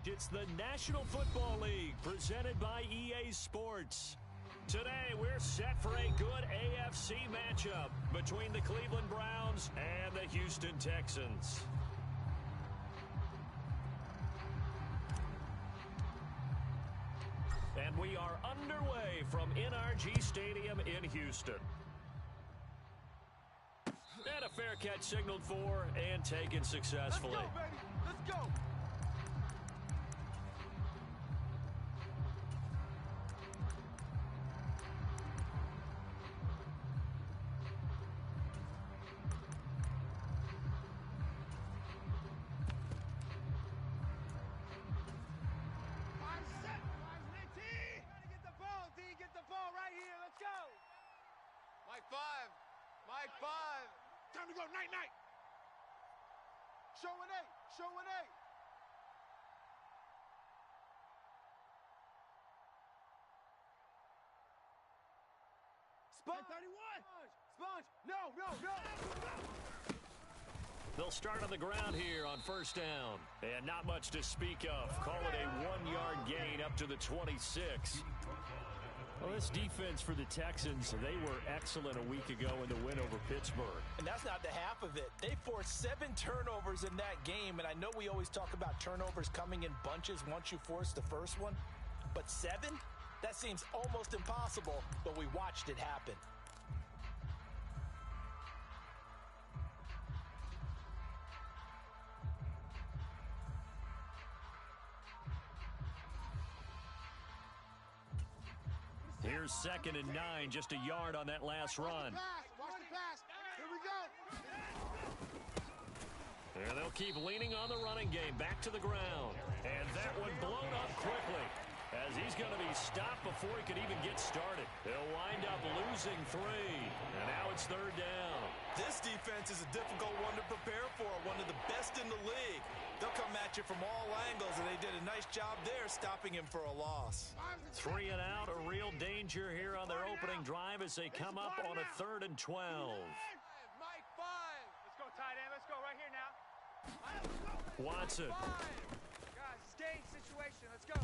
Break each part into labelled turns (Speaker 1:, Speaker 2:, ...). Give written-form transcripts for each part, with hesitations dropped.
Speaker 1: It's the National Football League presented by EA Sports. Today, we're set for a good AFC matchup between the Cleveland Browns and the Houston Texans. And we are underway from NRG Stadium in Houston. And a fair catch signaled for and taken successfully.
Speaker 2: Let's go, baby. Let's go.
Speaker 3: Mike 5.
Speaker 2: Time to go. Night. Show an 8. Show an 8. Sponge. 31. Sponge. No.
Speaker 1: They'll start on the ground here on first down. And not much to speak of. Call it a 1-yard gain up to the 26. Well, this defense for the Texans, they were excellent a week ago in the win over Pittsburgh.
Speaker 4: And that's not the half of it. They forced 7 turnovers in that game, and I know we always talk about turnovers coming in bunches once you force the first one, but 7? That seems almost impossible, but we watched it happen.
Speaker 1: Here's 2nd and 9, just a yard on that last run.
Speaker 2: Watch the pass. Here we go.
Speaker 1: And they'll keep leaning on the running game back to the ground. And that one blown up quickly as he's going to be stopped before he could even get started. They'll wind up losing 3. And now it's 3rd down.
Speaker 4: This defense is a difficult one to prepare for, one of the best in the league. They'll come at you from all angles, and they did a nice job there stopping him for a loss.
Speaker 1: 3 and out, a real danger here on their opening drive as they come up on a 3rd and 12.
Speaker 3: Mike 5.
Speaker 2: Let's go, tight end. Let's go right here now.
Speaker 1: Watson.
Speaker 2: Guys, it's game situation. Let's go.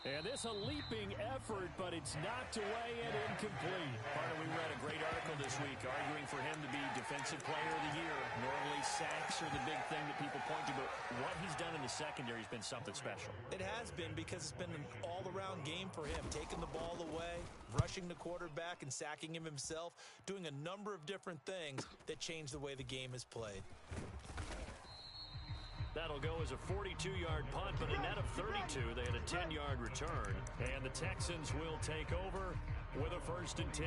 Speaker 1: And this a leaping effort, but it's knocked away and incomplete. Carter, we read a great article this week arguing for him to be Defensive Player of the Year. Normally sacks are the big thing that people point to, but what he's done in the secondary has been something special.
Speaker 4: It has been because it's been an all-around game for him, taking the ball away, rushing the quarterback and sacking him himself, doing a number of different things that change the way the game is played.
Speaker 1: That'll go as a 42-yard punt, but a net of 32. They had a 10-yard return, and the Texans will take over with a 1st and 10.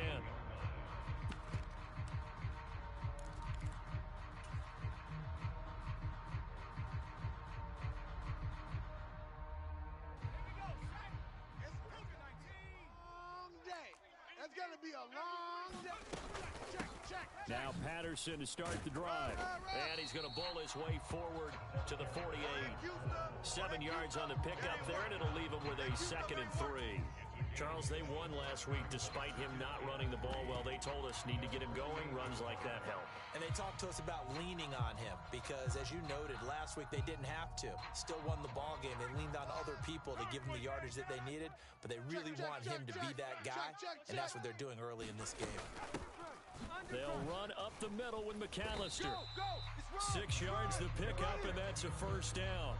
Speaker 2: Long day. That's going to be a long day. Check.
Speaker 1: Now Patterson to start the drive. And he's going to bull his way forward to the 48. 7 yards on the pickup there, and it'll leave him with a 2nd and 3. Charles, they won last week despite him not running the ball well. They told us need to get him going. Runs like that help.
Speaker 4: And they talked to us about leaning on him because, as you noted, last week they didn't have to. Still won the ball game. They leaned on other people to give them the yardage that they needed, but they really want him to be that guy, and that's what they're doing early in this game.
Speaker 1: They'll run up the middle with McAllister. 6 yards to pick up, and that's a 1st down.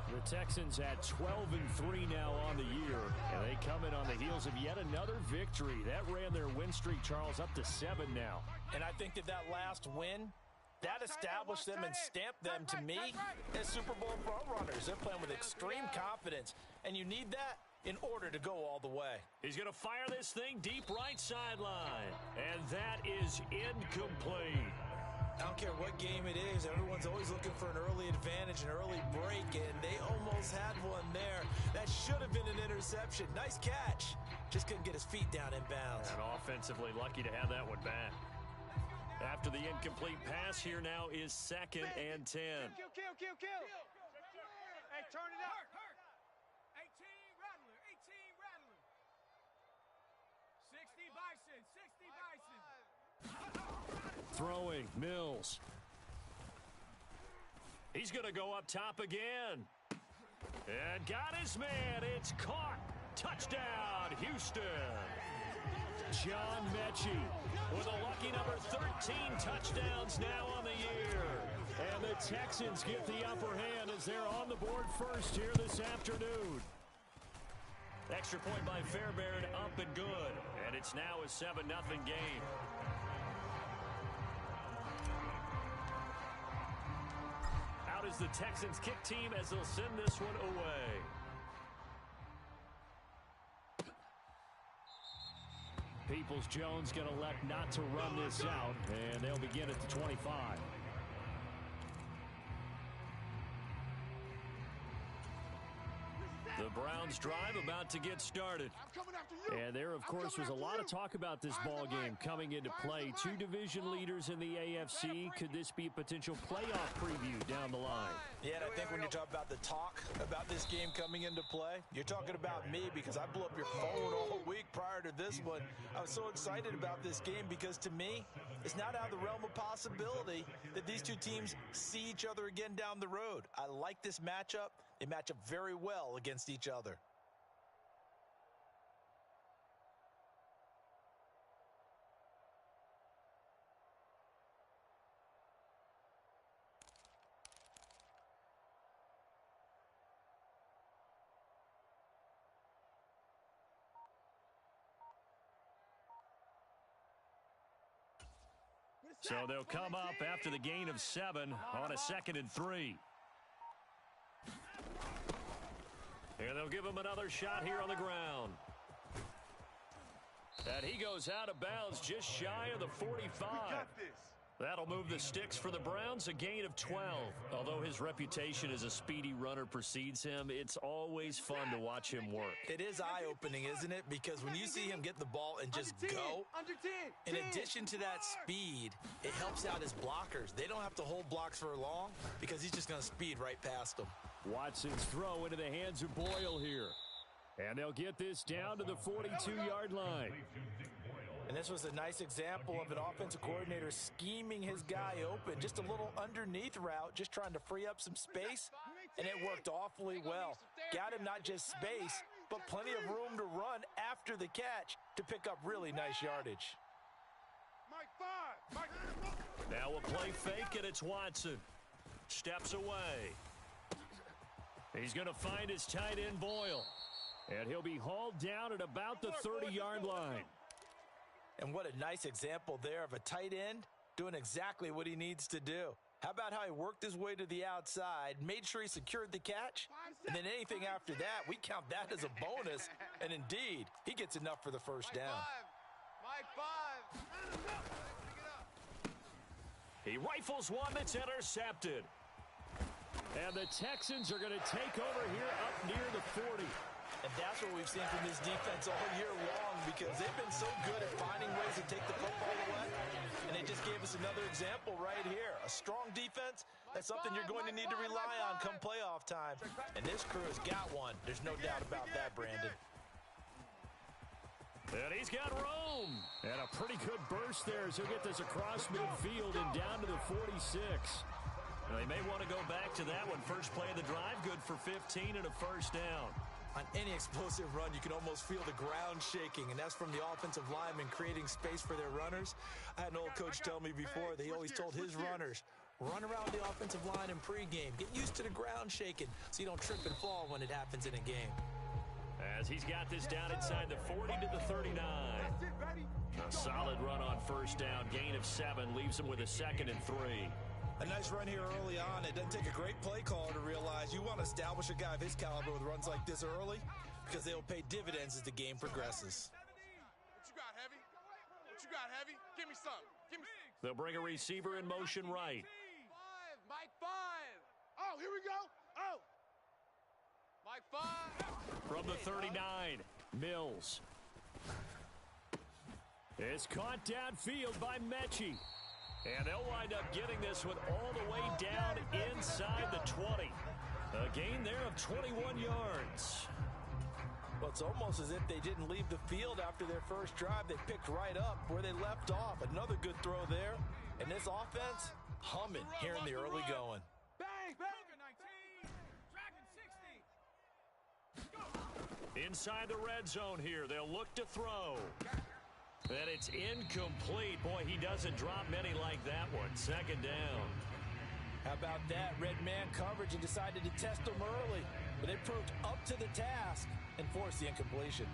Speaker 1: The Texans at 12-3 now on the year, and they come in on the heels of yet another victory. That ran their win streak, Charles, up to 7 now.
Speaker 4: And I think that last win, that established them and stamped them, to me, as Super Bowl frontrunners. They're playing with extreme confidence, and you need that in order to go all the way.
Speaker 1: He's going to fire this thing deep right sideline, and that is incomplete.
Speaker 4: I don't care what game it is. Everyone's always looking for an early advantage, an early break, and they almost had one there. That should have been an interception. Nice catch. Just couldn't get his feet down in bounds.
Speaker 1: And offensively lucky to have that one back. After the incomplete pass, here now is 2nd and 10.
Speaker 2: Kill. Hey, turn it up. 18 Rattler. 60 Bison.
Speaker 1: Throwing, Mills. He's going to go up top again. And got his man. It's caught. Touchdown, Houston. John Mechie with a lucky number 13 touchdowns now on the year. And the Texans get the upper hand as they're on the board first here this afternoon. Extra point by Fairbairn, up and good. And it's now a 7-0 game. Out is the Texans kick team as they'll send this one away. Peoples-Jones going to elect not to run this out, and they'll begin at the 25. The Browns drive about to get started. And there, of course, was a lot of talk about this ball game coming into play. Two division leaders in the AFC. Could this be a potential playoff preview down the line?
Speaker 4: Yeah, and I think when you talk about the talk about this game coming into play, you're talking about me because I blew up your phone all week prior to this one. I was so excited about this game because to me, it's not out of the realm of possibility that these two teams see each other again down the road. I like this matchup. They match up very well against each other.
Speaker 1: So they'll come up after the gain of 7 on a 2nd and 3. And they'll give him another shot here on the ground. And he goes out of bounds just shy of the 45. That'll move the sticks for the Browns, a gain of 12. Although his reputation as a speedy runner precedes him, it's always fun to watch him work.
Speaker 4: It is eye-opening, isn't it? Because when you see him get the ball and just go, in addition to that speed, it helps out his blockers. They don't have to hold blocks for long because he's just going to speed right past them.
Speaker 1: Watson's throw into the hands of Boyle here. And they'll get this down to the 42-yard line.
Speaker 4: And this was a nice example of an offensive coordinator scheming his guy open. Just a little underneath route, just trying to free up some space. And it worked awfully well. Got him not just space, but plenty of room to run after the catch to pick up really nice yardage.
Speaker 1: Now a play fake, and it's Watson. Steps away. He's going to find his tight end, Boyle. And he'll be hauled down at about the 30-yard line.
Speaker 4: And what a nice example there of a tight end doing exactly what he needs to do. How about how he worked his way to the outside, made sure he secured the catch, and then anything after that, we count that as a bonus. And indeed, he gets enough for the first down.
Speaker 3: Mike 5.
Speaker 1: He rifles one that's intercepted. And the Texans are going to take over here up near the 40.
Speaker 4: And that's what we've seen from this defense all year long because they've been so good at finding ways to take the football away. And they just gave us another example right here. A strong defense, that's something you're going to need to rely on come playoff time. And this crew has got one. There's no doubt about that, Brandon.
Speaker 1: And he's got room. And a pretty good burst there as he'll get this across midfield and down to the 46. They may want to go back to that one. First play of the drive, good for 15 and a first down.
Speaker 4: On any explosive run, you can almost feel the ground shaking, and that's from the offensive linemen creating space for their runners. I had an old coach tell me before, he always told his runners, run around the offensive line in pregame. Get used to the ground shaking so you don't trip and fall when it happens in a game.
Speaker 1: As he's got this down inside the 40 to the 39. A solid run on first down, gain of 7, leaves him with a 2nd and 3.
Speaker 4: A nice run here early on. It doesn't take a great play caller to realize you want to establish a guy of his caliber with runs like this early because they will pay dividends as the game progresses.
Speaker 3: What you got, Heavy? What you got, Heavy? Give me some. Give me.
Speaker 1: They'll bring a receiver in motion right.
Speaker 3: 5. Mike 5.
Speaker 2: Oh, here we go. Oh.
Speaker 3: Mike 5.
Speaker 1: From the 39, Mills. It's caught downfield by Mechie. And they'll wind up getting this one all the way down inside the 20. A gain there of 21 yards.
Speaker 4: Well, it's almost as if they didn't leave the field after their first drive. They picked right up where they left off. Another good throw there. And this offense, humming here in the early going.
Speaker 3: Bang, bang.
Speaker 1: Inside the red zone here. They'll look to throw. And it's incomplete. Boy, he doesn't drop many like that one. Second down.
Speaker 4: How about that? Red man coverage and decided to test them early. But they proved up to the task and forced the incompletion.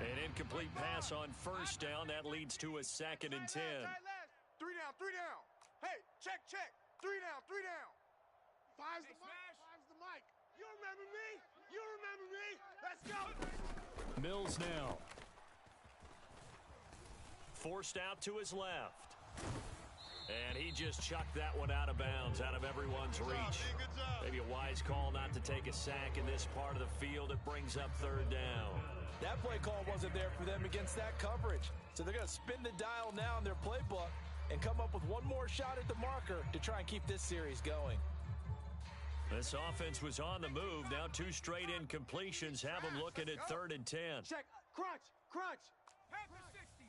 Speaker 1: An incomplete pass on first down. That leads to a 2nd and 10.
Speaker 3: 3 down, 3 down. Hey, check. 3 down, 3 down.
Speaker 2: Five's the mic. You remember me? Let's go.
Speaker 1: Mills now. Forced out to his left. And he just chucked that one out of bounds, out of everyone's reach. Maybe a wise call not to take a sack in this part of the field. It brings up 3rd down.
Speaker 4: That play call wasn't there for them against that coverage. So they're going to spin the dial now in their playbook and come up with one more shot at the marker to try and keep this series going.
Speaker 1: This offense was on the move. Now 2 straight incompletions have them looking at 3rd and 10.
Speaker 2: Check. Crunch.
Speaker 3: Panther 60.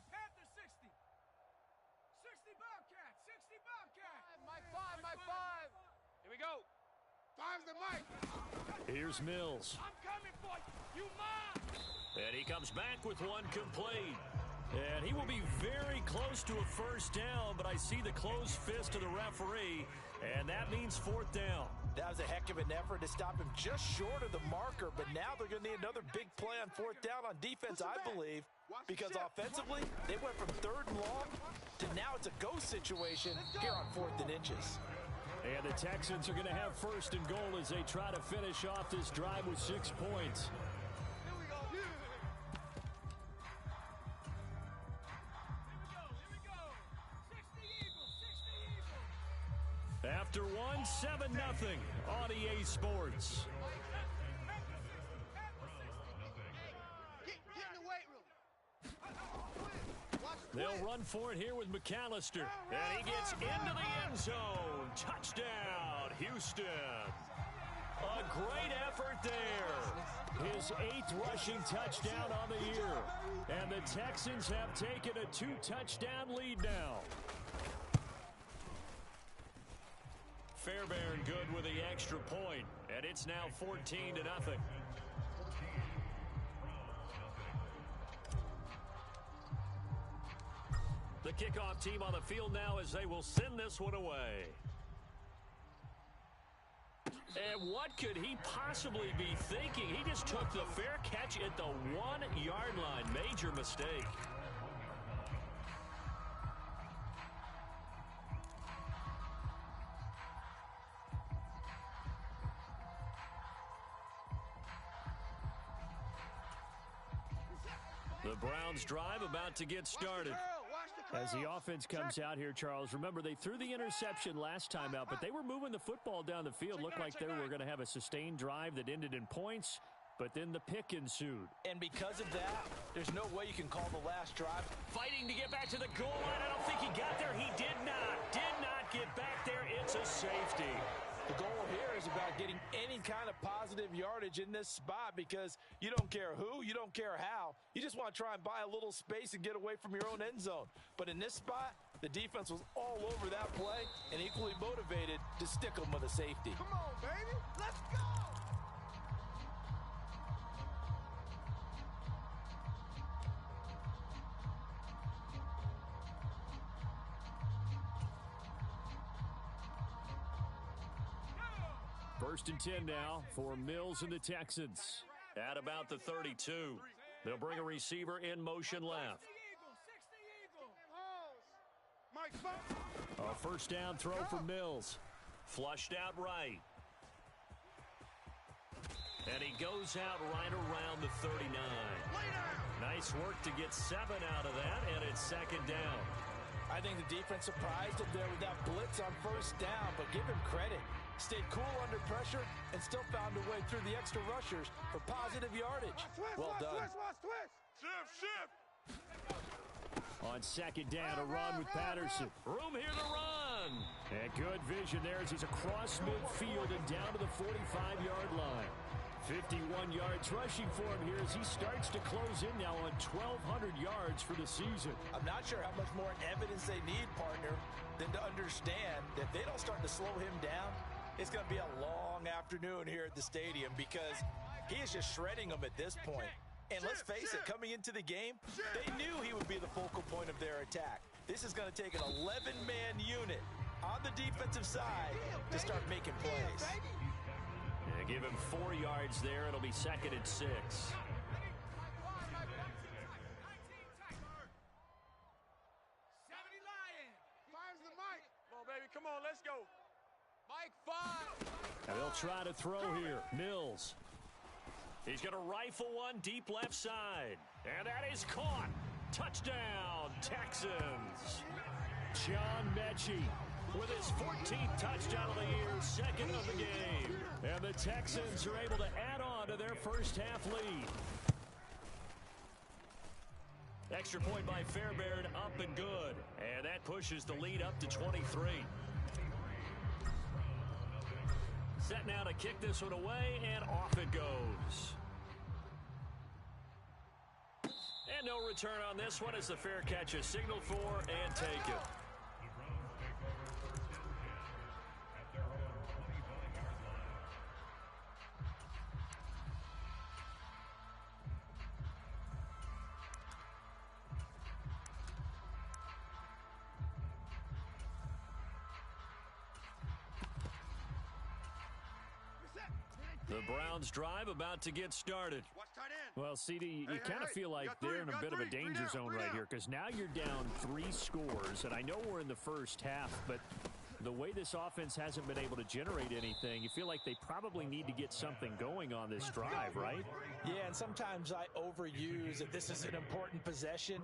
Speaker 3: 60 Bobcat. My five. Here we go.
Speaker 2: Five's the mic.
Speaker 1: Here's Mills.
Speaker 3: I'm coming for you. You mine.
Speaker 1: And he comes back with one complete. And he will be very close to a 1st down, but I see the closed fist of the referee, and that means 4th down.
Speaker 4: That was a heck of an effort to stop him just short of the marker, but now they're going to need another big play on 4th down on defense, I believe, because offensively, they went from 3rd and long to now it's a go situation here on 4th and inches.
Speaker 1: And the Texans are going to have 1st and goal as they try to finish off this drive with 6 points. After one, 7-0 on EA Sports.
Speaker 2: Get in the weight room.
Speaker 1: They'll run for it here with McAllister. And he gets into the end zone. Touchdown, Houston. A great effort there. His 8th rushing touchdown on the year. And the Texans have taken a 2-touchdown lead now. Fairbairn good with the extra point, and it's now 14-0. The kickoff team on the field now as they will send this one away. And what could he possibly be thinking? He just took the fair catch at the 1-yard line. Major mistake. The Browns drive about to get started. As the offense comes out here, Charles, remember they threw the interception last time out, but they were moving the football down the field. Looked like they were going to have a sustained drive that ended in points, but then the pick ensued.
Speaker 4: And because of that, there's no way you can call the last drive.
Speaker 1: Fighting to get back to the goal line. I don't think he got there. He did not get back there. It's a safety.
Speaker 4: The goal here is about getting any kind of positive yardage in this spot because you don't care who, you don't care how. You just want to try and buy a little space and get away from your own end zone. But in this spot, the defense was all over that play and equally motivated to stick them with a safety.
Speaker 2: Come on, baby. Let's go.
Speaker 1: First and 10 now for Mills and the Texans. At about the 32. They'll bring a receiver in motion left. A first down throw for Mills. Flushed out right. And he goes out right around the 39. Nice work to get 7 out of that, and it's second down.
Speaker 4: I think the defense surprised him there with that blitz on first down, but give him credit. Stayed cool under pressure and still found a way through the extra rushers for positive yardage. Well done.
Speaker 3: Shift.
Speaker 1: On second down, a run with Patterson. Room here to run. And good vision there as he's across midfield and down to the 45-yard line. 51 yards rushing for him here as he starts to close in now on 1,200 yards for the season.
Speaker 4: I'm not sure how much more evidence they need, partner, than to understand that if they don't start to slow him down, it's going to be a long afternoon here at the stadium because he is just shredding them at this point. And let's face it, coming into the game, they knew he would be the focal point of their attack. This is going to take an 11-man unit on the defensive side to start making plays.
Speaker 1: Yeah, give him 4 yards there. It'll be 2nd and 6.
Speaker 3: Come on, let's go. Mike, 5.
Speaker 1: And they'll try to throw here. Mills. He's going to rifle one deep left side. And that is caught. Touchdown, Texans. John Mechie with his 14th touchdown of the year, 2nd of the game. And the Texans are able to add on to their first half lead. Extra point by Fairbairn, up and good. And that pushes the lead up to 23. Set now to kick this one away, and off it goes. And no return on this one as the fair catch is signaled for and taken. The Browns drive about to get started. Well, CD, you kind of feel like they're in a bit of a danger zone right here because now you're down 3 scores, and I know we're in the first half, but the way this offense hasn't been able to generate anything, you feel like they probably need to get something going on this drive, right?
Speaker 4: Yeah, and sometimes I overuse that this is an important possession,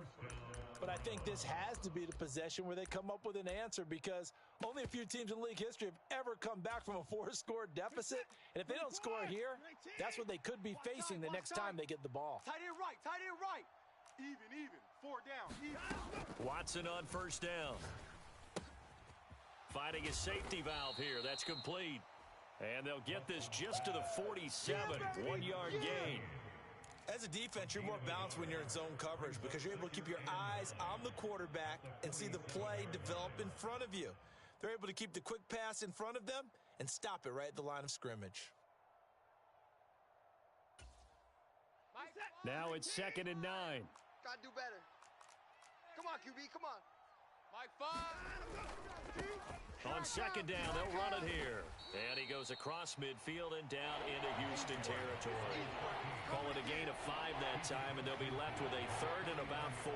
Speaker 4: but I think this has to be the possession where they come up with an answer because only a few teams in league history have ever come back from a 4-score deficit. And if they don't score here, that's what they could be facing the next time they get the ball.
Speaker 3: Tight end right, tight end right. Even. 4 down. Even.
Speaker 1: Watson on first down. Finding a safety valve here. That's complete. And they'll get this just to the 47. 1-yard gain.
Speaker 4: As a defense, you're more balanced when you're in zone coverage because you're able to keep your eyes on the quarterback and see the play develop in front of you. They're able to keep the quick pass in front of them and stop it right at the line of scrimmage.
Speaker 1: Now it's 2nd and 9.
Speaker 2: Gotta do better. Come on, QB, come on.
Speaker 3: Mike, 5.
Speaker 1: On 2nd down, they'll run it here. And he goes across midfield and down into Houston territory. Call it a gain of 5 that time, and they'll be left with a 3rd and about 4.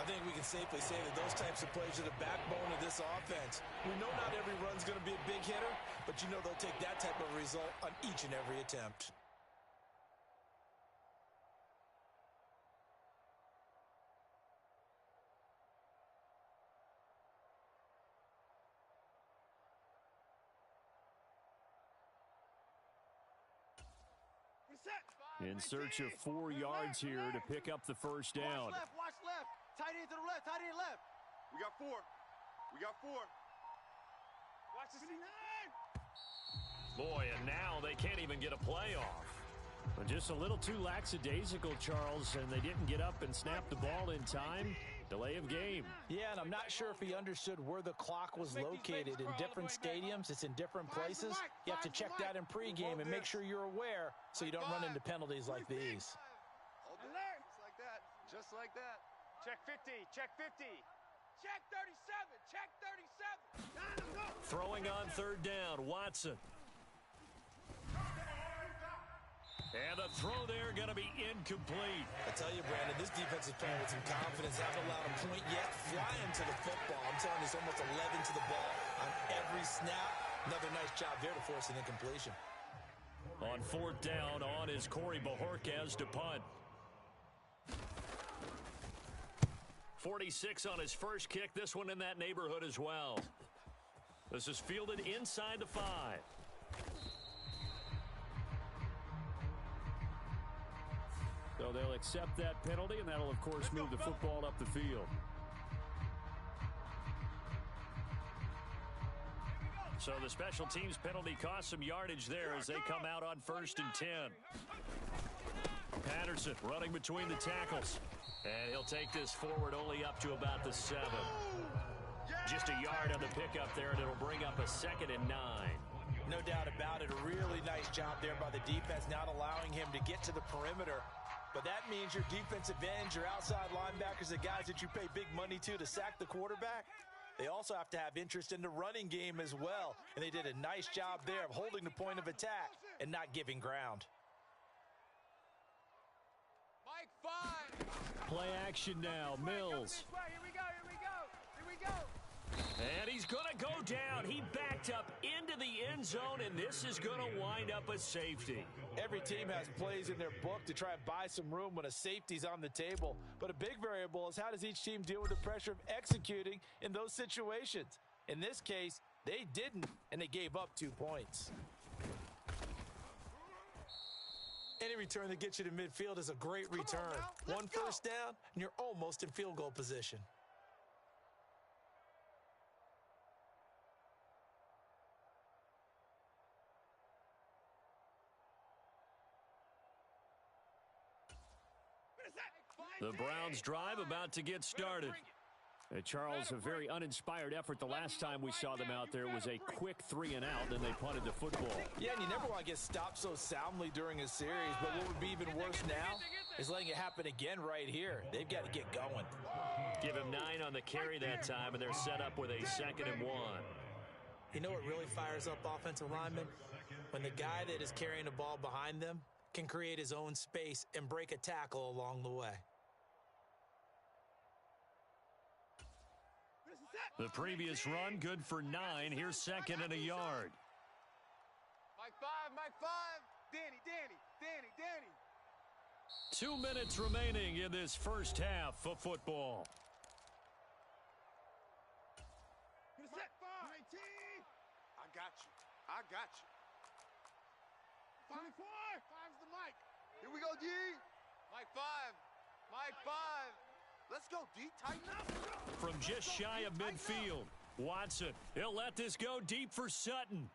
Speaker 4: I think we can safely say that those types of plays are the backbone of this offense. We know not every run's going to be a big hitter, but you know they'll take that type of result on each and every attempt.
Speaker 1: In search of 4 yards here to pick up the first down.
Speaker 3: Watch left. Tight end to the left, tight end left. We got 4. Watch the
Speaker 1: Boy, and now they can't even get a play off. Just a little too lackadaisical, Charles, and they didn't get up and snap the ball in time. Delay of game.
Speaker 4: Yeah, and I'm not sure if he understood where the clock was located. In different stadiums, it's in different places. You have to check that in pregame and make sure you're aware so you don't run into penalties like these.
Speaker 3: Just like that. Check 50, check 50. Check 37, check 37.
Speaker 1: Throwing on 3rd down, Watson. And the throw there going to be incomplete.
Speaker 4: I tell you, Brandon, this defense is playing with some confidence. Haven't allowed a point yet. Flying to the football. I'm telling you, it's almost 11 to the ball on every snap. Another nice job there to force an incompletion.
Speaker 1: On 4th down, on is Corey Bojorquez to punt. 46 on his first kick. This one in that neighborhood as well. This is fielded inside the 5. So they'll accept that penalty, and that'll, of course, move the football up the field. So the special teams penalty cost some yardage there as they come out on 1st and 10. Patterson running between the tackles. And he'll take this forward only up to about the 7. Just a yard on the pickup there, and it'll bring up a 2nd and 9.
Speaker 4: No doubt about it. A really nice job there by the defense, not allowing him to get to the perimeter. But that means your defensive ends, your outside linebackers, the guys that you pay big money to sack the quarterback, they also have to have interest in the running game as well. And they did a nice job there of holding the point of attack and not giving ground.
Speaker 3: Mike 5.
Speaker 1: Play action now. Mills.
Speaker 3: Here we go, here we go, here we go.
Speaker 1: And he's going to go down. He backed up into the end zone, and this is going to wind up a safety.
Speaker 4: Every team has plays in their book to try and buy some room when a safety's on the table. But a big variable is how does each team deal with the pressure of executing in those situations? In this case, they didn't, and they gave up 2 points. Any return that gets you to midfield is a great return. One first down, and you're almost in field goal position.
Speaker 1: The Browns drive about to get started. Charles, a very uninspired effort the last time we saw them out there. It was a quick 3 and out, then they punted the football.
Speaker 4: Yeah, and you never want to get stopped so soundly during a series, but what would be even worse now is letting it happen again right here. They've got to get going.
Speaker 1: Give him 9 on the carry that time, and they're set up with a 2nd and 1.
Speaker 4: You know what really fires up offensive linemen? When the guy that is carrying the ball behind them can create his own space and break a tackle along the way.
Speaker 1: The previous run, good for 9. Here's 2nd and a yard.
Speaker 3: Mike 5, Mike 5. Danny.
Speaker 1: 2 minutes remaining in this first half of football.
Speaker 2: Mike 5.
Speaker 3: I got you.
Speaker 2: 24. 5's the mic.
Speaker 3: Here we go, D. Mike 5. Let's go, D. Tighten up.
Speaker 1: From just shy of midfield, Watson, he'll let this go deep for Sutton.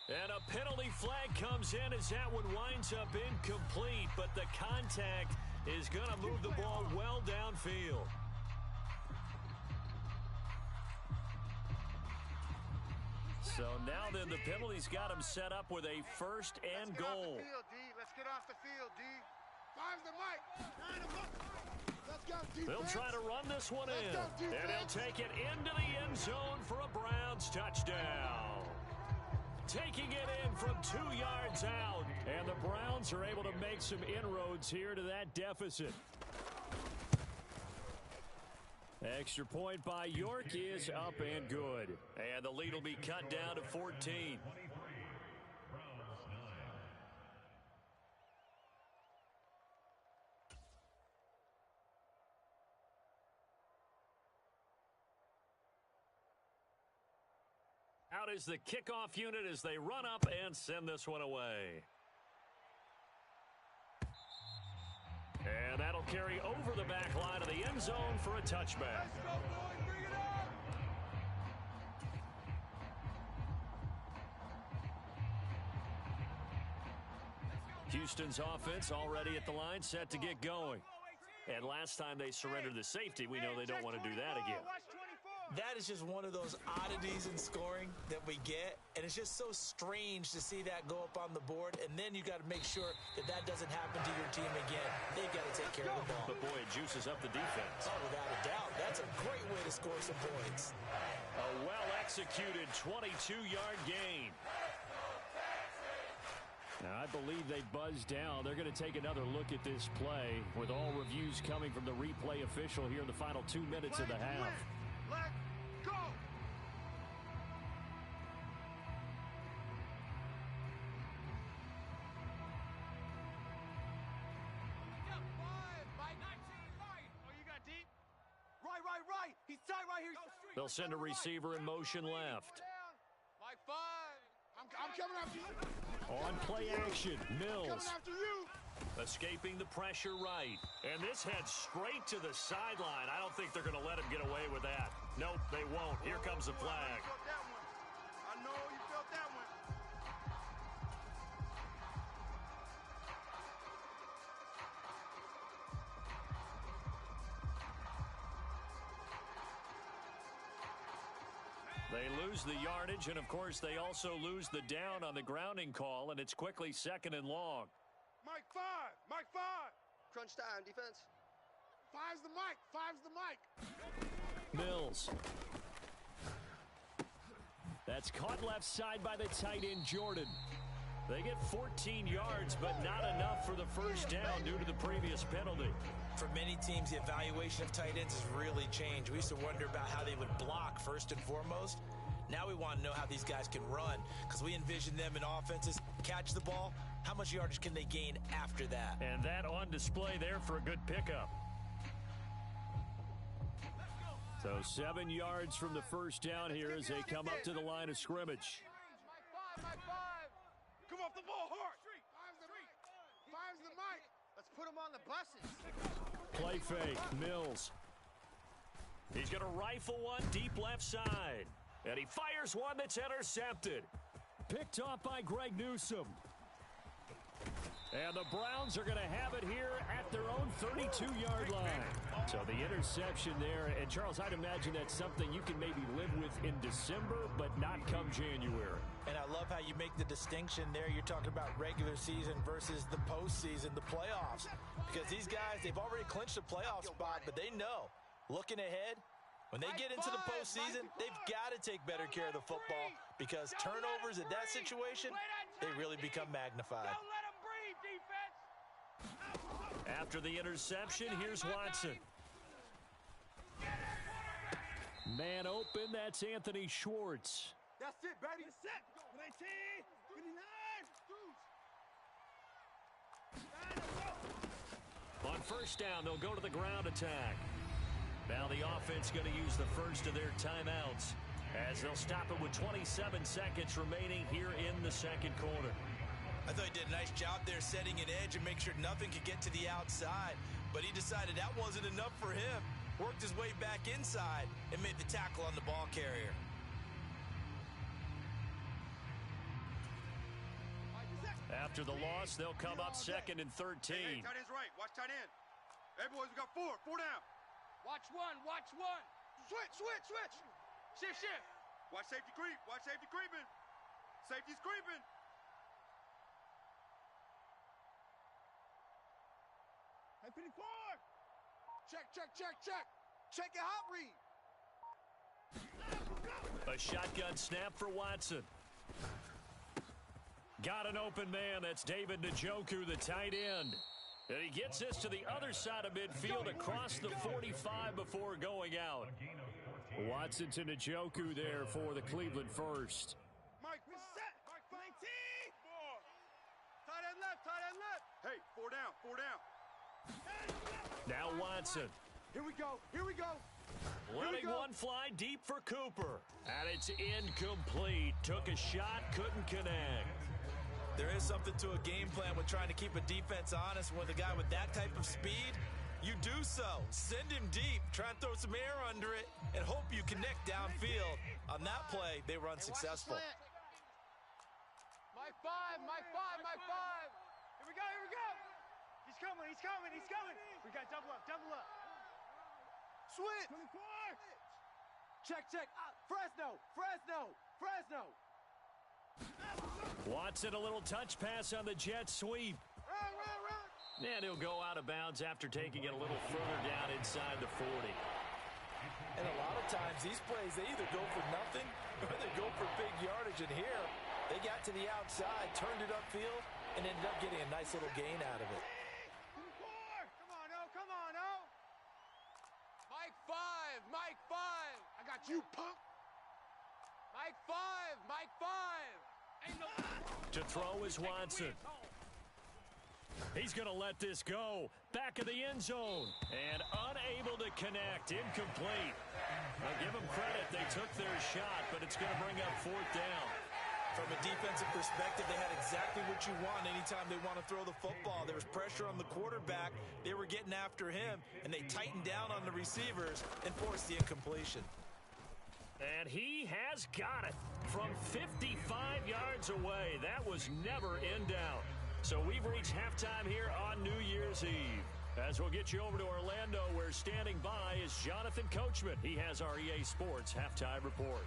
Speaker 1: And a penalty flag comes in as that one winds up incomplete, but the contact is going to move the ball well downfield. So now then the penalty's got him set up with a 1st and goal.
Speaker 3: Let's get off the field, D.
Speaker 2: 5's the mic. 9 of them. Let's go, defense.
Speaker 1: They'll try to run this one in, and they'll take it into the end zone for a Browns touchdown. Taking it in from 2 yards out, and the Browns are able to make some inroads here to that deficit. Extra point by York is up and good, and the lead will be cut down to 14. Out is the kickoff unit as they run up and send this one away. And that'll carry over the back line of the end zone for a touchback.
Speaker 3: Let's go, boys. Bring it up.
Speaker 1: Houston's offense already at the line, set to get going. And last time they surrendered the safety, we know they don't want to do that again.
Speaker 4: That is just one of those oddities in scoring that we get, and it's just so strange to see that go up on the board, and then you got to make sure that that doesn't happen to your team again. They've got to take care of the ball.
Speaker 1: But boy, it juices up the defense.
Speaker 4: Oh, without a doubt. That's a great way to score some points.
Speaker 1: A well-executed 22-yard gain. Now, I believe they buzzed down. They're going to take another look at this play with all reviews coming from the replay official here in the final 2 minutes of the half.
Speaker 3: Let go. Right. He's tight right here.
Speaker 1: They'll send a receiver in motion left.
Speaker 3: Mike 5.
Speaker 2: I'm coming after you.
Speaker 1: On play action, Mills.
Speaker 2: Coming after you.
Speaker 1: Escaping the pressure right. And this heads straight to the sideline. I don't think they're going to let him get away with that. Nope, they won't. Here comes the flag.
Speaker 3: I know you
Speaker 1: They lose the yardage, and, of course, they also lose the down on the grounding call, and it's quickly 2nd and long.
Speaker 3: Mike 5. Mike 5.
Speaker 5: Crunch time, defense.
Speaker 2: 5's the mic. 5's the mic.
Speaker 1: Mills. That's caught left side by the tight end, Jordan. They get 14 yards, but not enough for the first down due to the previous penalty.
Speaker 4: For many teams, the evaluation of tight ends has really changed. We used to wonder about how they would block first and foremost. Now we want to know how these guys can run, because we envision them in offenses, catch the ball, how much yardage can they gain after that?
Speaker 1: And that on display there for a good pickup. So 7 yards from the first down here as they come up to the line of scrimmage.
Speaker 3: Mike 5. Come off the ball hard.
Speaker 2: 5's the mic. 5's the mic.
Speaker 5: Let's put them on the buses.
Speaker 1: Play fake, Mills. He's going to rifle one deep left side. And he fires one that's intercepted. Picked off by Greg Newsome. And the Browns are going to have it here at their own 32-yard line. So the interception there. And, Charles, I'd imagine that's something you can maybe live with in December, but not come January.
Speaker 4: And I love how you make the distinction there. You're talking about regular season versus the postseason, the playoffs. Because these guys, they've already clinched a playoff spot, but they know, looking ahead, when they get into the postseason, they've got to take better care of the football, because turnovers in that situation, they really become magnified.
Speaker 3: Don't let him breathe, defense.
Speaker 1: After the interception, here's Watson. Man open, that's Anthony Schwartz.
Speaker 3: That's it, baby. Set. 19.
Speaker 1: On first down, they'll go to the ground attack. Now the offense going to use the first of their timeouts as they'll stop it with 27 seconds remaining here in the second quarter.
Speaker 4: I thought he did a nice job there setting an edge and make sure nothing could get to the outside. But he decided that wasn't enough for him. Worked his way back inside and made the tackle on the ball carrier.
Speaker 1: After the loss, they'll come up 2nd and 13.
Speaker 3: Hey, tight end's right. Watch tight end. Hey, boys, we got 4. 4 down. Watch one. Watch one. Switch. Shift. Watch safety creep. Watch safety creeping. Safety's creeping. Hey, 54.
Speaker 2: Check. Check your hot read.
Speaker 1: A shotgun snap for Watson. Got an open man. That's David Njoku, the tight end. And he gets this to the other side of midfield across the 45 before going out. Watson to Njoku there for the Cleveland first.
Speaker 3: Mike, set. Mike, 19. Tight end left. Hey, 4 down.
Speaker 1: Now Watson.
Speaker 3: Here we go.
Speaker 1: Letting one fly deep for Cooper. And it's incomplete. Took a shot, couldn't connect.
Speaker 4: There is something to a game plan with trying to keep a defense honest. With a guy with that type of speed, you do so. Send him deep, try and throw some air under it, and hope you connect downfield. On that play, they were unsuccessful.
Speaker 3: Mike 5. Here we go. He's coming. We got double up. Switch. 24. Check. Fresno.
Speaker 1: Watson, a little touch pass on the jet sweep.
Speaker 3: Run.
Speaker 1: And he'll go out of bounds after taking it a little further down inside the 40.
Speaker 4: And a lot of times, these plays, they either go for nothing or they go for big yardage. And here, they got to the outside, turned it upfield, and ended up getting a nice little gain out of it.
Speaker 3: Come on, O. Mike 5.
Speaker 2: I got you, punk.
Speaker 3: Mike 5. Ain't no...
Speaker 1: To throw is Watson. He's going to let this go. Back of the end zone. And unable to connect. Incomplete. Now give them credit. They took their shot, but it's going to bring up 4th down.
Speaker 4: From a defensive perspective, they had exactly what you want anytime they want to throw the football. There was pressure on the quarterback. They were getting after him, and they tightened down on the receivers and forced the incompletion.
Speaker 1: And he has got it from 55 yards away. That was never in doubt. So we've reached halftime here on New Year's Eve. As we'll get you over to Orlando, where standing by is Jonathan Coachman. He has our EA Sports Halftime Report.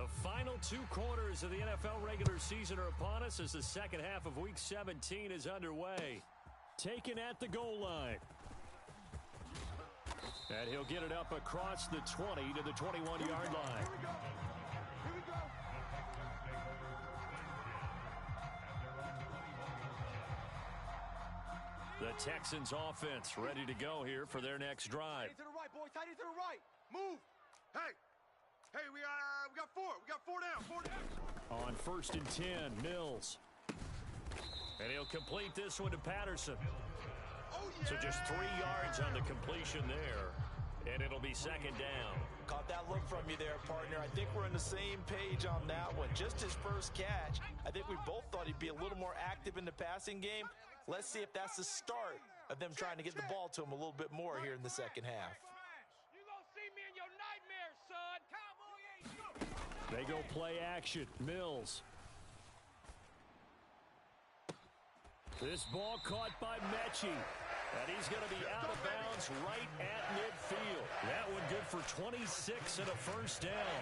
Speaker 1: The final 2 quarters of the NFL regular season are upon us as the second half of Week 17 is underway. Taken at the goal line. And he'll get it up across the 20 to the 21-yard line.
Speaker 2: Here we go.
Speaker 1: The Texans offense ready to go here for their next drive.
Speaker 3: Tight to the right, boys. Tight to the right. Move. Hey, we got 4. We got 4 down. 4 down.
Speaker 1: On 1st and 10, Mills. And he'll complete this one to Patterson.
Speaker 3: Oh, yeah.
Speaker 1: So just 3 yards on the completion there. And it'll be second down.
Speaker 4: Caught that look from you there, partner. I think we're on the same page on that one. Just his first catch. I think we both thought he'd be a little more active in the passing game. Let's see if that's the start of them trying to get the ball to him a little bit more here in the second half.
Speaker 3: You gonna see me in your nightmares, son. Cowboy ain't good.
Speaker 1: They go play action. Mills. This ball caught by Mechie. And he's going to be out of bounds right at midfield. That one good for 26 and a first down.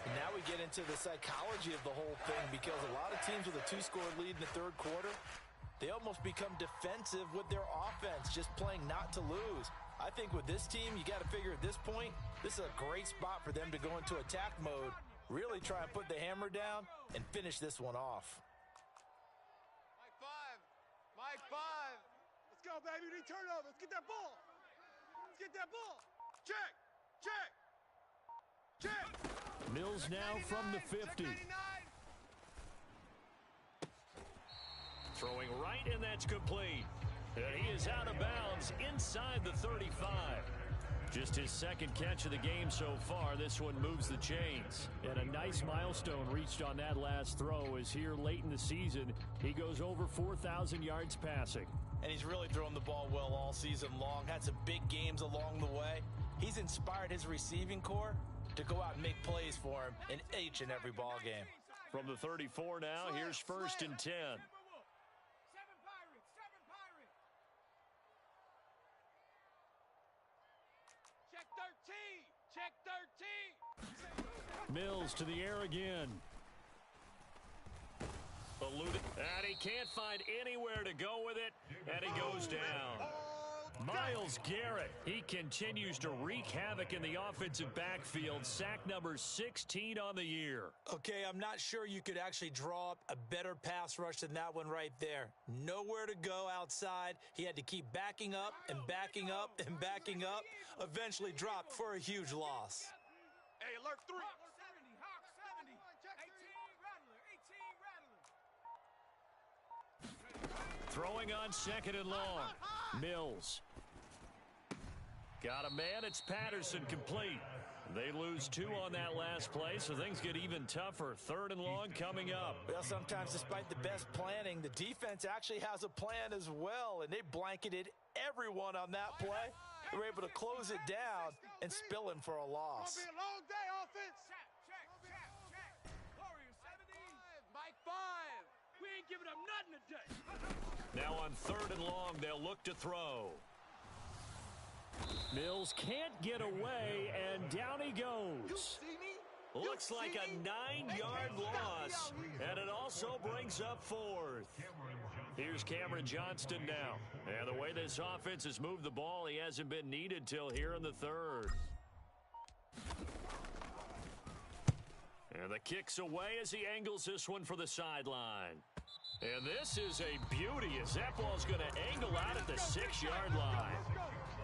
Speaker 4: And now we get into the psychology of the whole thing, because a lot of teams with a 2-score lead in the third quarter, they almost become defensive with their offense, just playing not to lose. I think with this team, you got to figure at this point, this is a great spot for them to go into attack mode, really try and put the hammer down and finish this one off.
Speaker 3: Mike 5. Let's go, baby. We need turnover. Let's get that ball. Let's get that ball. Check.
Speaker 1: Mills now from the 50. Throwing right, and that's complete. And he is out of bounds inside the 35. Just his second catch of the game so far. This one moves the chains. And a nice milestone reached on that last throw as here late in the season, he goes over 4,000 yards passing.
Speaker 4: And he's really thrown the ball well all season long. Had some big games along the way. He's inspired his receiving corps to go out and make plays for him in each and every ball game.
Speaker 1: From the 34 now, here's 1st and 10.
Speaker 3: Check 13.
Speaker 1: Mills to the air again. Eluded. And he can't find anywhere to go with it. And he goes down. Myles Garrett. He continues to wreak havoc in the offensive backfield. Sack number 16 on the year.
Speaker 4: Okay, I'm not sure you could actually draw up a better pass rush than that one right there. Nowhere to go outside. He had to keep backing up and backing up and backing up. Eventually dropped for a huge loss.
Speaker 3: Hey, alert 3.
Speaker 5: Hawk 70. 18 Rattler.
Speaker 1: Throwing on 2nd and long. Mills. Got a man. It's Patterson complete. They lose 2 on that last play, so things get even tougher. 3rd and long coming up.
Speaker 4: Well, sometimes despite the best planning, the defense actually has a plan as well, and they blanketed everyone on that play. They were able to close it down and spill him for a loss.
Speaker 3: It's gonna be a long day, offense. Check. Warriors 70. Mike 5. We ain't giving up nothing today.
Speaker 1: Now on 3rd and long, they'll look to throw. Mills can't get away, and down he goes. Looks like a 9-yard loss, and it also brings up 4th. Here's Cameron Johnston now. And the way this offense has moved the ball, he hasn't been needed till here in the 3rd. And the kick's away as he angles this one for the sideline. And this is a beauty as that ball's going to angle out at the 6-yard line.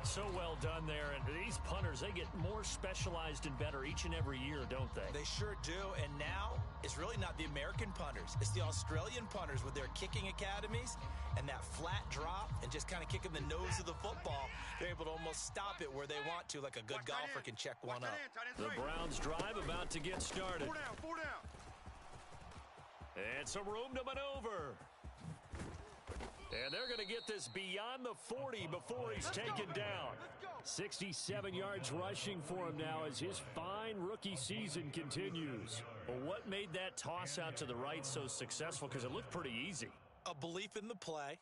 Speaker 1: So well done there. And these punters, they get more specialized and better each and every year, don't they?
Speaker 4: They sure do. And now it's really not the American punters. It's the Australian punters with their kicking academies and that flat drop and just kind of kicking the nose of the football. They're able to almost stop it where they want to, like a good golfer can check one up.
Speaker 1: The Browns drive about to get started.
Speaker 3: 4 down.
Speaker 1: And some room to maneuver. And they're going to get this beyond the 40 before he's taken down. 67 yards rushing for him now as his fine rookie season continues. Well, what made that toss out to the right so successful? Because it looked pretty easy.
Speaker 4: A belief in the play,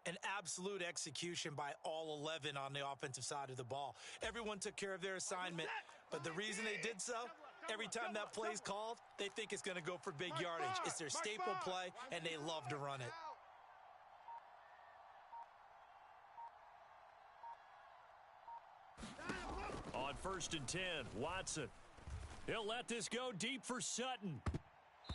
Speaker 4: an absolute execution by all 11 on the offensive side of the ball. Everyone took care of their assignment, but the reason they did so, Every time that play's called, they think it's going to go for big yardage. It's their staple play, and they love to run it.
Speaker 1: On 1st and 10, Watson. He'll let this go deep for Sutton.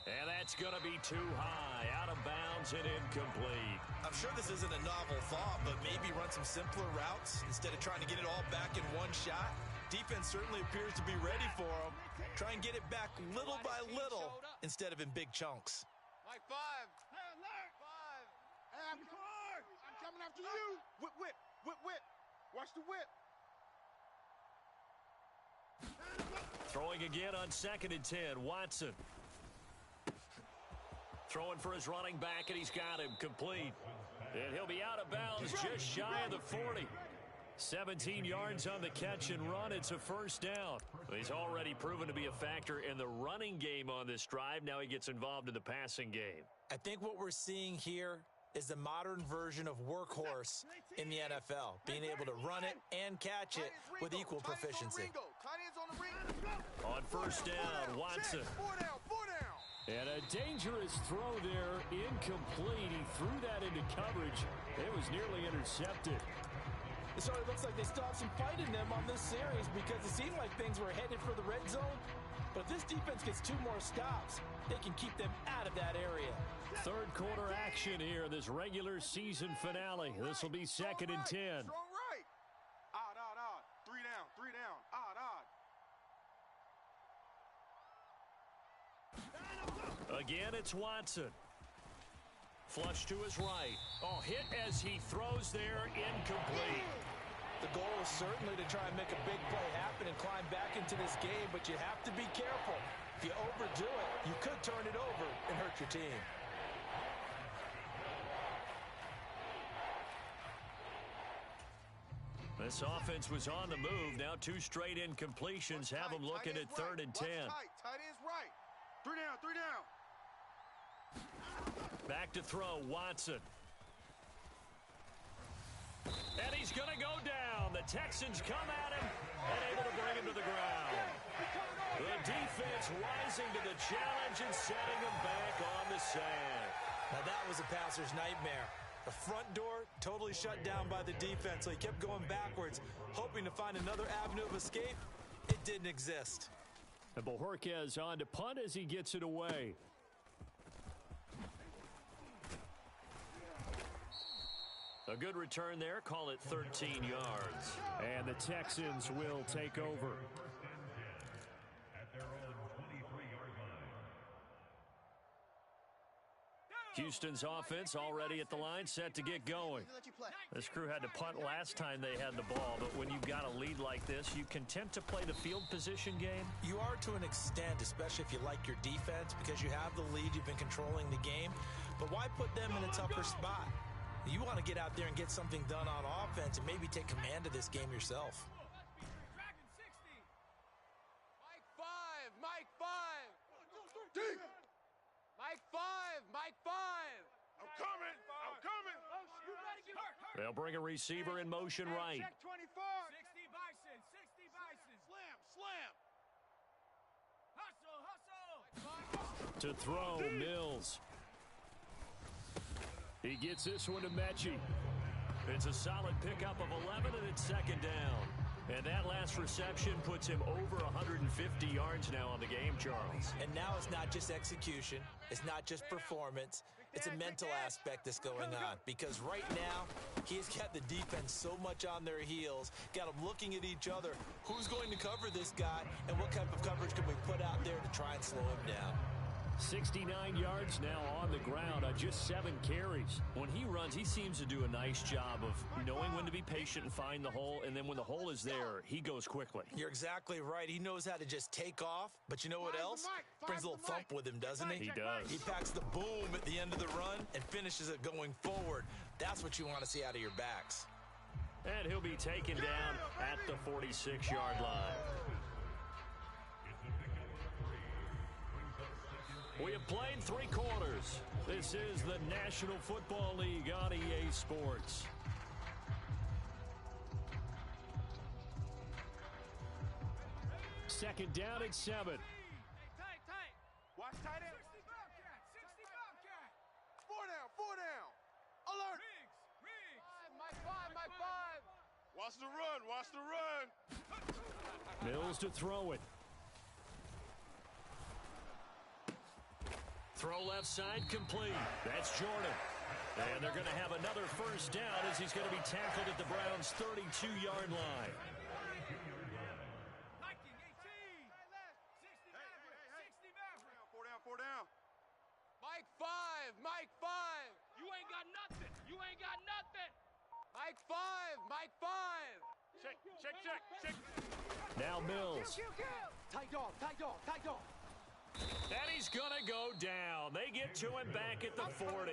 Speaker 1: And that's going to be too high, out of bounds and incomplete.
Speaker 4: I'm sure this isn't a novel thought, but maybe run some simpler routes instead of trying to get it all back in one shot. Defense certainly appears to be ready for them. Try and get it back little by little instead of in big chunks.
Speaker 3: Mike 5. Hey, alert! 5. Hey, I'm coming after you. Whip, whip, whip, whip. Watch the whip.
Speaker 1: Throwing again on 2nd and 10, Watson. Throwing for his running back, and he's got him complete. And he'll be out of bounds just shy of the 40. 17 yards on the catch and run. It's a first down. He's already proven to be a factor in the running game on this drive. Now he gets involved in the passing game.
Speaker 4: I think what we're seeing here is the modern version of workhorse in the NFL, being able to run it and catch it with equal proficiency.
Speaker 1: On 1st down, Watson.
Speaker 3: 4 down, 4 down.
Speaker 1: And a dangerous throw there, incomplete. He threw that into coverage. It was nearly intercepted.
Speaker 6: It sort of looks like they still have some fight in them on this series because it seemed like things were headed for the red zone. But if this defense gets 2 more stops, they can keep them out of that area.
Speaker 1: Third quarter action here, this regular season finale. This will be 2nd and 10.
Speaker 3: Strong right. Odd, odd, odd. 3 down, 3 down. Odd, odd.
Speaker 1: Again, it's Watson. Flush to his right. Oh, hit as he throws there, incomplete.
Speaker 6: The goal is certainly to try and make a big play happen and climb back into this game, but you have to be careful. If you overdo it, you could turn it over and hurt your team.
Speaker 1: This offense was on the move. Now 2 straight incompletions have them looking at 3rd and 10.
Speaker 3: Tight end's right. 3 down, 3 down.
Speaker 1: Back to throw, Watson. And he's going to go down. The Texans come at him and able to bring him to the ground. The defense rising to the challenge and setting him back on the sand.
Speaker 4: Now that was a passer's nightmare. The front door totally shut down by the defense, so he kept going backwards, hoping to find another avenue of escape. It didn't exist.
Speaker 1: And Bojorquez on to punt as he gets it away. A good return there. Call it 13 yards. And the Texans will take over. Houston's offense already at the line, set to get going. This crew had to punt last time they had the ball, but when you've got a lead like this, you content to play the field position game?
Speaker 4: You are to an extent, especially if you like your defense, because you have the lead, you've been controlling the game. But why put them in a tougher spot? You want to get out there and get something done on offense and maybe take command of this game yourself.
Speaker 3: Mike 5, Mike 5. Deep. Mike 5, Mike 5. I'm coming, I'm coming.
Speaker 1: They'll bring a receiver in motion right.
Speaker 3: Check 24.
Speaker 5: 60 Bison, 60 Bison.
Speaker 3: Slam, slam.
Speaker 5: Hustle, hustle.
Speaker 1: To throw, Mills. He gets this one to Mechie. It's a solid pickup of 11, and it's 2nd down. And that last reception puts him over 150 yards now on the game, Charles.
Speaker 4: And now it's not just execution. It's not just performance. It's a mental aspect that's going on. Because right now, he's got the defense so much on their heels, got them looking at each other. Who's going to cover this guy, and what type of coverage can we put out there to try and slow him down?
Speaker 1: 69 yards now on the ground on just 7 carries. When he runs, he seems to do a nice job of knowing when to be patient and find the hole, and then when the hole is there, he goes quickly.
Speaker 4: You're exactly right. He knows how to just take off, but you know what else? Brings a little thump with him, doesn't he?
Speaker 1: He does.
Speaker 4: He packs the boom at the end of the run and finishes it going forward. That's what you want to see out of your backs.
Speaker 1: And he'll be taken down at the 46-yard line. We have played 3 quarters. This is the National Football League on EA Sports. Second down at 7.
Speaker 2: Watch the run. Watch the run.
Speaker 1: Mills to throw it. Throw left side complete. That's Jordan. And they're going to have another first down as he's going to be tackled at the Browns' 32-yard line.
Speaker 5: Viking 18. 60 Maverick. 60 Maverick.
Speaker 3: Four down.
Speaker 7: Mike 5. Mike 5.
Speaker 5: You ain't got nothing. You ain't got nothing.
Speaker 7: Mike 5. Mike 5.
Speaker 5: Check.
Speaker 1: Now Mills.
Speaker 7: Tight dog.
Speaker 1: And he's going to go down. They get to him back at the 40.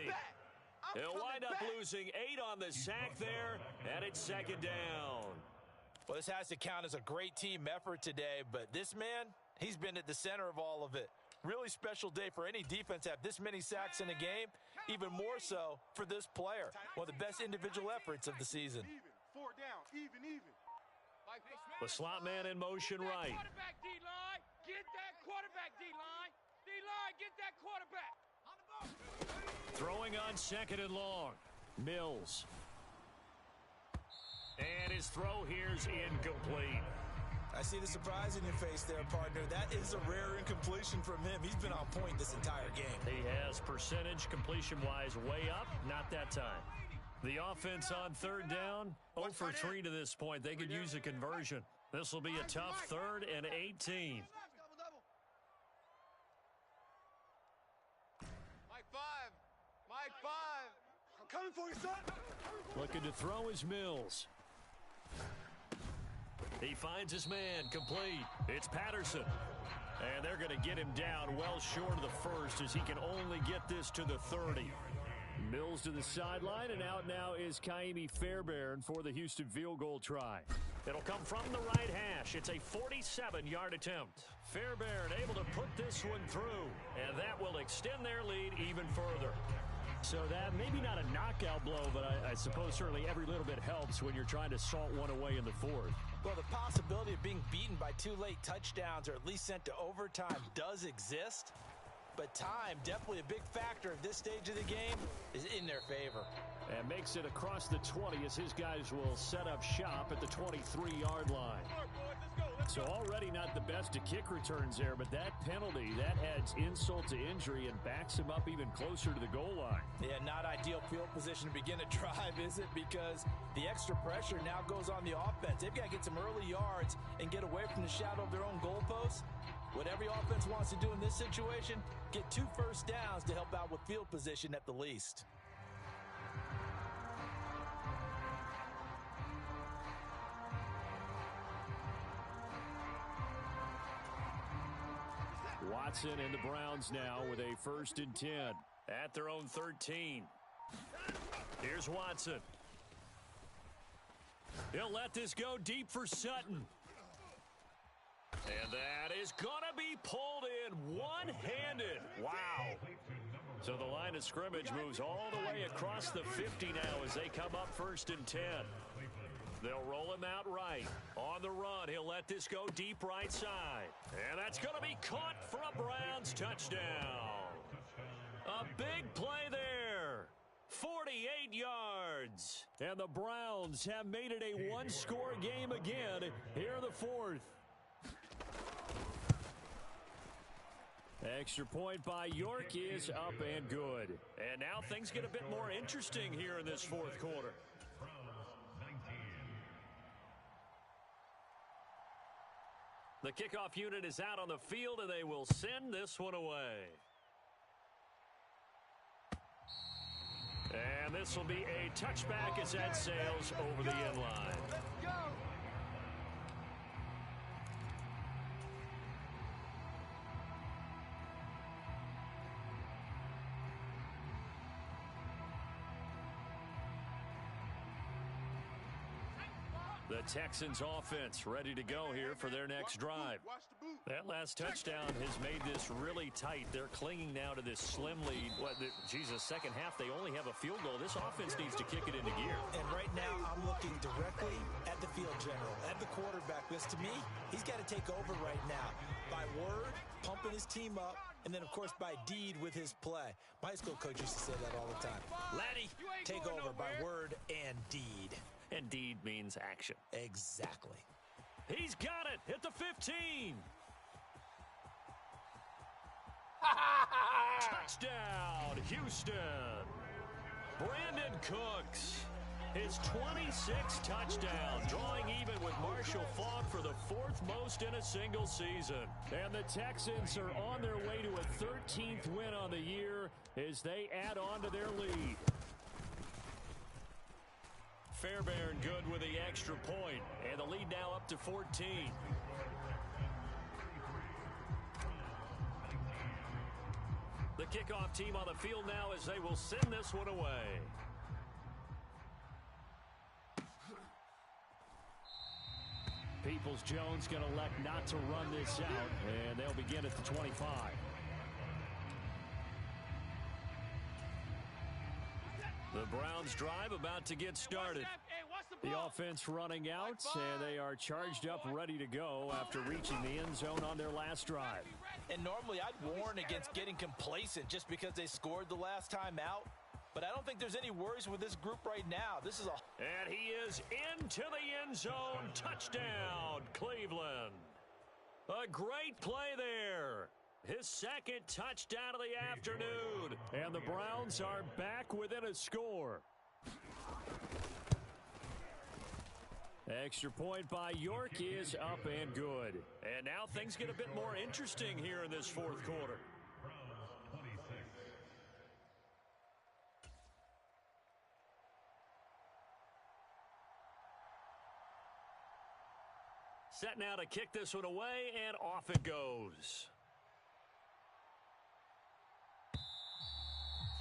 Speaker 1: He'll wind up losing 8 on the sack there, and it's second down.
Speaker 6: Well, this has to count as a great team effort today, but this man, he's been at the center of all of it. Really special day for any defense to have this many sacks in a game, even more so for this player. One of the best individual efforts of the season.
Speaker 3: Even. 4 down. Even.
Speaker 1: The slot man in motion right.
Speaker 5: Quarterback D-line. Get that quarterback D-line. D-line, get that quarterback. On the ball.
Speaker 1: Throwing on second and long. Mills. And his throw here's incomplete.
Speaker 6: I see the surprise in your face there, partner. That is a rare incompletion from him. He's been on point this entire game.
Speaker 1: He has percentage completion-wise way up. Not that time. The offense on third down, 0 for 3 to this point. They could use a conversion. This will be a tough 3rd and 18.
Speaker 7: Mike 5. Mike 5.
Speaker 2: I'm coming for you, son.
Speaker 1: Looking to throw his Mills. He finds his man, complete. It's Patterson. And they're going to get him down well short of the first as he can only get this to the 30. Mills to the sideline, and out now is Kaimi Fairbairn for the Houston field goal try. It'll come from the right hash. It's a 47-yard attempt. Fairbairn able to put this one through, and that will extend their lead even further. So that maybe not a knockout blow, but I suppose certainly every little bit helps when you're trying to salt one away in the 4th.
Speaker 6: Well, the possibility of being beaten by 2 late touchdowns or at least sent to overtime does exist. But time, definitely a big factor at this stage of the game, is in their favor.
Speaker 1: And makes it across the 20 as his guys will set up shop at the 23-yard line. So already not the best to kick returns there, but that penalty, that adds insult to injury and backs him up even closer to the goal line.
Speaker 6: Yeah, not ideal field position to begin to drive, is it? Because the extra pressure now goes on the offense. They've got to get some early yards and get away from the shadow of their own goalposts. What every offense wants to do in this situation, get 2 first downs to help out with field position at the least.
Speaker 1: Watson and the Browns now with a 1st and 10 at their own 13. Here's Watson. He'll let this go deep for Sutton. And that is going to be pulled in one-handed. Wow. So the line of scrimmage moves all the way across the 50 now as they come up 1st and 10. They'll roll him out right. On the run, he'll let this go deep right side. And that's going to be caught for a Browns touchdown. A big play there. 48 yards. And the Browns have made it a one-score game again here in the 4th. Extra point by York is up and good. And now things get a bit more interesting here in this 4th quarter. The kickoff unit is out on the field, and they will send this one away. And this will be a touchback as that sails over the end line.
Speaker 2: Let's go.
Speaker 1: The Texans offense ready to go here for their next drive. That last touchdown has made this really tight. They're clinging now to this slim lead. Second half, they only have a field goal. This offense needs to kick it into gear.
Speaker 6: And right now, I'm looking directly at the field general, at the quarterback. Because to me, he's got to take over right now. By word, pumping his team up, and then, of course, by deed with his play. My high school coach used to say that all the time. Laddie, take over by word and deed.
Speaker 1: And deed means action.
Speaker 4: Exactly.
Speaker 1: He's got it at the 15. Touchdown, Houston. Brandon Cooks, his 26th touchdown, drawing even with Marshall Faulk for the 4th most in a single season. And the Texans are on their way to a 13th win on the year as they add on to their lead. Fairbairn good with the extra point, and the lead now up to 14. The kickoff team on the field now as they will send this one away. Peoples-Jones going to elect not to run this out, and they'll begin at the 25. The Browns drive about to get started. The offense running out, and they are charged up, ready to go after reaching the end zone on their last drive.
Speaker 6: And normally I'd warn against getting complacent just because they scored the last time out. But I don't think there's any worries with this group right now. This is
Speaker 1: And he is into the end zone. Touchdown, Cleveland. A great play there. His second touchdown of the afternoon. And the Browns are back within a score. Extra point by York is up and good. And now things get a bit more interesting here in this fourth quarter. Set now to kick this one away, and off it goes.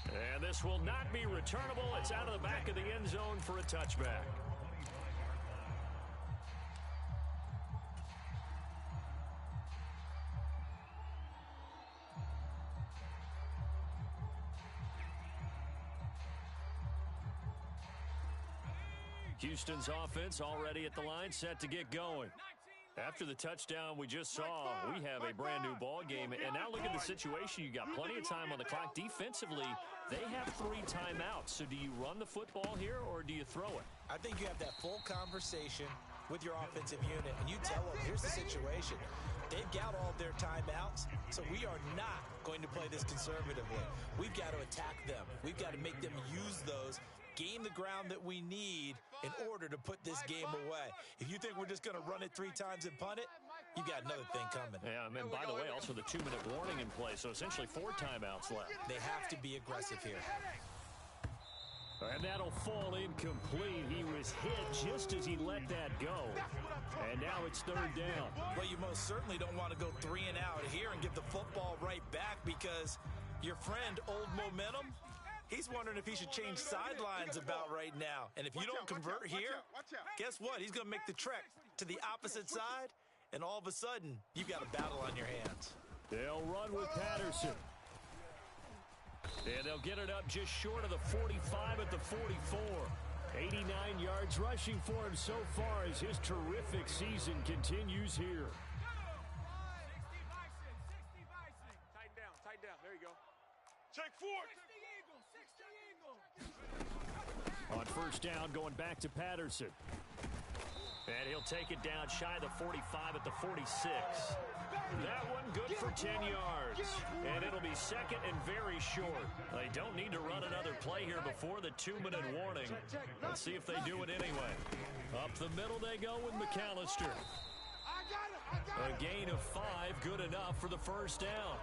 Speaker 1: And this will not be returnable. It's out of the back of the end zone for a touchback. Houston's offense already at the line, set to get going. After the touchdown we just saw, we have a brand new ball game. And now look at the situation. You got plenty of time on the clock. Defensively, they have 3 timeouts. So do you run the football here or do you throw it?
Speaker 4: I think you have that full conversation with your offensive unit, and you tell them, here's the situation. They've got all their timeouts, so we are not going to play this conservatively. We've got to attack them. We've got to make them use those, gain the ground that we need in order to put this game away. If you think we're just going to run it 3 times and punt it, you got another thing coming.
Speaker 1: Yeah, and by the way, also the 2-minute warning in play, so essentially 4 timeouts left.
Speaker 4: They have to be aggressive here.
Speaker 1: And that'll fall incomplete. He was hit just as he let that go. And now it's 3rd down.
Speaker 6: Well, you most certainly don't want to go 3 and out here and give the football right back, because your friend, Old Momentum, he's wondering if he should change sidelines about right now. And if you don't convert here, guess what? He's going to make the trek to the opposite side, and all of a sudden, you've got a battle on your hands.
Speaker 1: They'll run with Patterson. And they'll get it up just short of the 45 at the 44. 89 yards rushing for him so far as his terrific season continues here.
Speaker 5: Tighten down. There you go.
Speaker 3: Check 4.
Speaker 1: On 1st down, going back to Patterson. And he'll take it down shy of the 45 at the 46. That one good for 10 yards. And it'll be 2nd and very short. They don't need to run another play here before the 2-minute warning. Let's see if they do it anyway. Up the middle they go with McAllister. A gain of 5, good enough for the 1st down.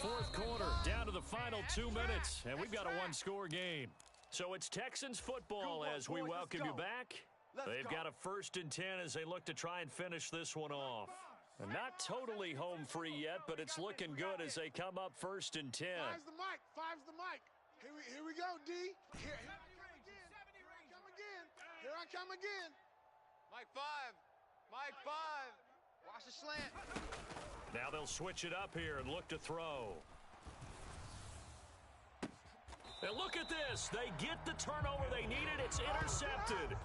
Speaker 1: 4th quarter, down to the final 2 minutes, and we've got a 1-score game. So it's Texans football as we welcome you back. They've got a 1st and 10 as they look to try and finish this one off. And not totally home free yet, but it's looking good as they come up 1st and 10.
Speaker 2: Five's the mic. Five's the mic. Here we go, D. Here I come again. Here I come again.
Speaker 7: Mike 5. Mike 5. Watch the slant.
Speaker 1: Now they'll switch it up here and look to throw. And look at this. They get the turnover they needed. It's intercepted.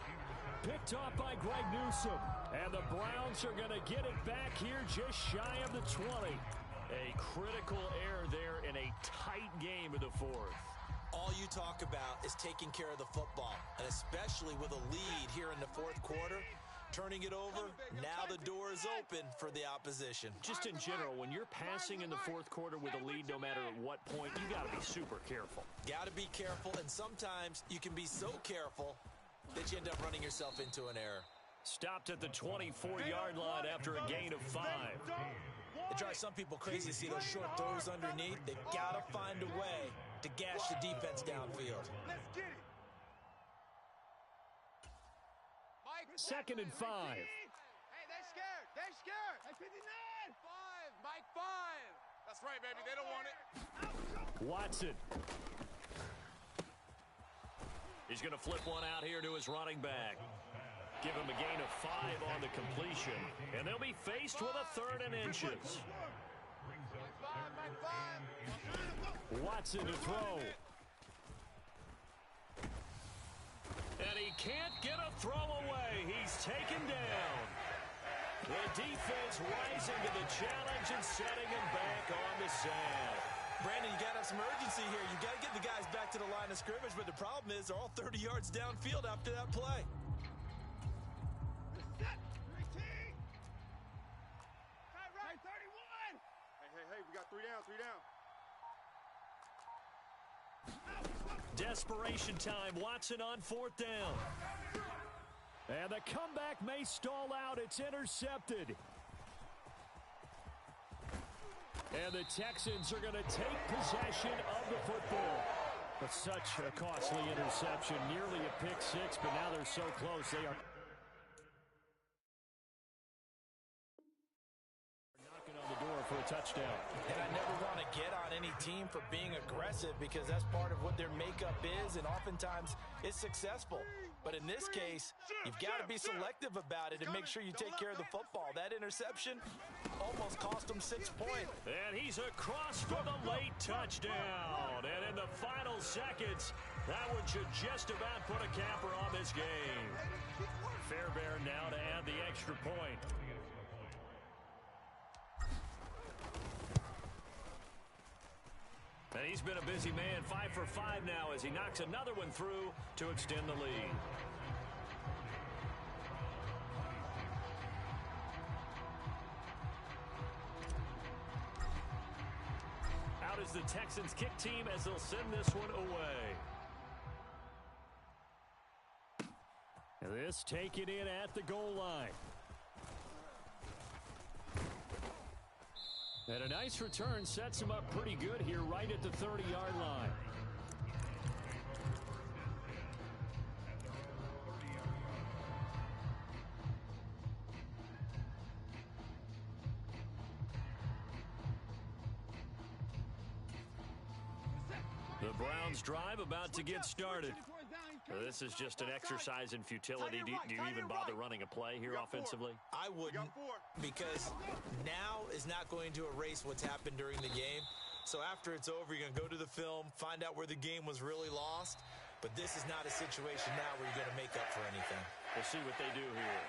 Speaker 1: Picked off by Greg Newsome. And the Browns are going to get it back here just shy of the 20. A critical error there in a tight game of the 4th.
Speaker 4: All you talk about is taking care of the football, and especially with a lead here in the fourth quarter, turning it over, now the door is open for the opposition.
Speaker 1: Just in general, when you're passing in the fourth quarter with a lead, no matter at what point, you got to be super careful.
Speaker 4: Got to be careful, and sometimes you can be so careful that you end up running yourself into an error.
Speaker 1: Stopped at the 24-yard line after a gain of 5.
Speaker 4: It drives some people crazy to see those short throws underneath. They've got to find a way to gash the defense downfield.
Speaker 3: Let's get it.
Speaker 1: Second and 5.
Speaker 7: Hey, they're scared. They're scared. Hey, 59. 5. Mike 5.
Speaker 3: That's right, baby. They don't want it.
Speaker 1: Watson. He's going to flip one out here to his running back. Give him a gain of 5 on the completion, and they'll be faced with a 3rd and inches.
Speaker 7: Mike 5.
Speaker 1: Watson to throw. And he can't get a throw away. He's taken down. The defense rising to the challenge and setting him back on the sand.
Speaker 4: Brandon, you got to have some urgency here. You got to get the guys back to the line of scrimmage, but the problem is they're all 30 yards downfield after that play.
Speaker 7: Right, 31.
Speaker 3: Hey, we got 3 down, 3 down.
Speaker 1: Desperation time. Watson on 4th down. And the comeback may stall out. It's intercepted. And the Texans are going to take possession of the football. But such a costly interception. Nearly a pick 6, but now they're so close. They are knocking on the door for a touchdown.
Speaker 6: And I never want to get on any team for being aggressive because that's part of what their makeup is, and oftentimes it's successful. But in this case, you've got to be selective about it and make sure you take care of the football. That interception almost cost them 6 points.
Speaker 1: And he's across for the late touchdown. And in the final seconds, that one should just about put a capper on this game. Fairbairn now to add the extra point. And he's been a busy man, 5 for 5 now as he knocks another one through to extend the lead. Out is the Texans kick team as they'll send this one away. And this taken in at the goal line. And a nice return sets him up pretty good here right at the 30-yard line. The Browns drive about to get started. This is just an exercise in futility. Do you even bother running a play here offensively?
Speaker 4: I wouldn't, because now is not going to erase what's happened during the game. So after it's over, you're going to go to the film, find out where the game was really lost. But this is not a situation now where you're going to make up for anything.
Speaker 1: We'll see what they do here.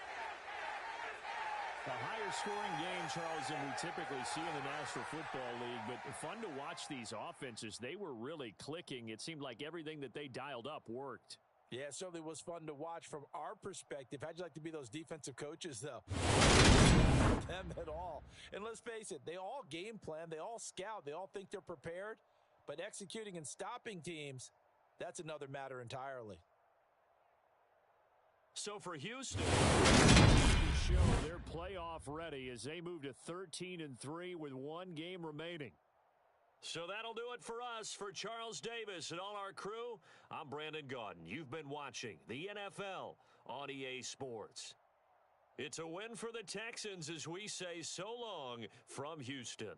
Speaker 8: A higher scoring game, Charles, than we typically see in the National Football League, but fun to watch these offenses. They were really clicking. It seemed like everything that they dialed up worked.
Speaker 6: Yeah, it certainly was fun to watch from our perspective. How'd you like to be those defensive coaches, though? Them at all. And let's face it, they all game plan, they all scout, they all think they're prepared, but executing and stopping teams, that's another matter entirely.
Speaker 1: So for Houston, to show they're playoff ready as they move to 13-3 with 1 game remaining. So that'll do it for us. For Charles Davis and all our crew, I'm Brandon Gaudin. You've been watching the NFL on EA Sports. It's a win for the Texans as we say so long from Houston.